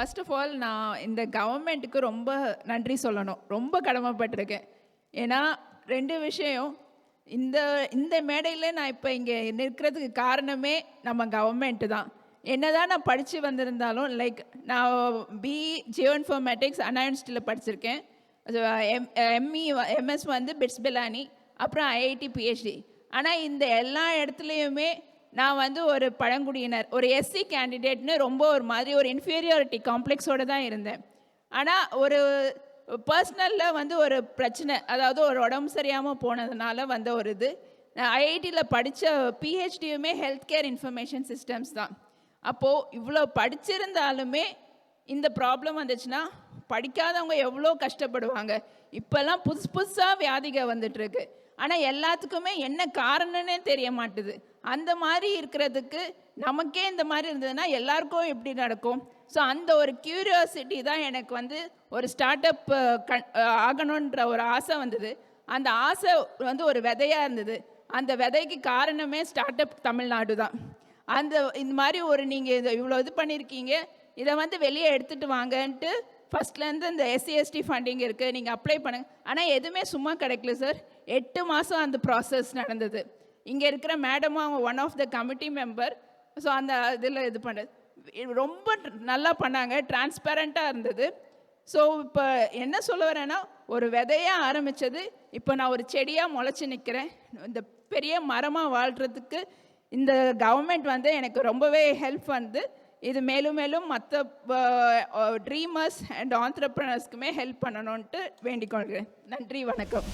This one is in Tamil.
ஃபர்ஸ்ட் ஆஃப் ஆல் நான் இந்த கவர்மெண்ட்டுக்கு ரொம்ப நன்றி சொல்லணும். ரொம்ப கடமைப்பட்டிருக்கேன். ஏன்னா 2 விஷயம். இந்த இந்த மேடையில் நான் இப்போ இங்கே நிற்கிறதுக்கு காரணமே நம்ம கவர்மெண்ட்டு தான். என்னதான் நான் படித்து வந்திருந்தாலும் நான் ஜியோ இன்ஃபர்மேட்டிக்ஸ் அண்ணா யூனிவர்சிட்டியில் படிச்சிருக்கேன். எம்எஸ் வந்து பிட்ஸ் பிலானி, அப்புறம் ஐஐடி பிஹெச்டி. ஆனால் இந்த எல்லா இடத்துலையுமே நான் வந்து ஒரு பழங்குடியினர், ஒரு எஸ்சி கேண்டிடேட்னு ரொம்ப ஒரு மாதிரி ஒரு இன்ஃபீரியாரிட்டி காம்ப்ளெக்ஸோடு தான் இருந்தேன். ஆனால் ஒரு பர்சனலில் வந்து ஒரு பிரச்சனை, அதாவது ஒரு உடம்பு சரியாமல் போனதுனால வந்த ஒரு இது. நான் ஐஐடியில் படித்த பிஹெச்டியுமே ஹெல்த் கேர் இன்ஃபர்மேஷன் சிஸ்டம்ஸ் தான். அப்போது இவ்வளோ படிச்சிருந்தாலுமே இந்த ப்ராப்ளம் வந்துச்சுன்னா படிக்காதவங்க எவ்வளோ கஷ்டப்படுவாங்க. இப்போல்லாம் புதுசாக வியாதிகள் வந்துட்டுருக்கு. ஆனால் எல்லாத்துக்குமே என்ன காரணம்னே தெரிய மாட்டுது. அந்த மாதிரி இருக்கிறதுக்கு நமக்கே இந்த மாதிரி இருந்ததுன்னா எல்லாருக்கும் எப்படி நடக்கும்? ஸோ அந்த ஒரு க்யூரியாசிட்டி தான் எனக்கு வந்து ஒரு ஸ்டார்ட் அப் ஆகணுன்ற ஒரு ஆசை வந்தது. அந்த ஆசை வந்து ஒரு விதையாக இருந்தது. அந்த விதைக்கு காரணமே ஸ்டார்ட் அப் தமிழ்நாடு தான். இந்த மாதிரி ஒரு நீங்கள் இவ்வளோ இது பண்ணியிருக்கீங்க, இதை வந்து வெளியே எடுத்துகிட்டு வாங்கன்ட்டு ஃபஸ்ட்லேருந்து இந்த எஸ்சி/எஸ்டி ஃபண்டிங் இருக்குது, நீங்கள் அப்ளை பண்ணுங்கள். ஆனால் எதுவுமே சும்மா கிடைக்கல சார். 8 மாதம் அந்த ப்ராசஸ் நடந்தது. இங்கே இருக்கிற மேடமும் அவங்க one of the committee member. So அந்த இதில் இது பண்ணுறது ரொம்ப நல்லா பண்ணாங்க, டிரான்ஸ்பேரண்ட்டாக இருந்தது. ஸோ இப்போ என்ன சொல்ல வரேன்னா, ஒரு விதையாக ஆரம்பித்தது இப்போ நான் ஒரு செடியாக முளைச்சி நிற்கிறேன். இந்த பெரிய மரமாக வாழ்கிறதுக்கு இந்த கவர்மெண்ட் வந்து எனக்கு ரொம்பவே ஹெல்ப் பண்ணுது. இது மேலும் மேலும் மற்ற ட்ரீமர்ஸ் அண்ட் ஆண்டர்ப்ரனர்ஸ்க்குமே ஹெல்ப் பண்ணணுன்ட்டு வேண்டிக் கொள்கிறேன். நன்றி, வணக்கம்.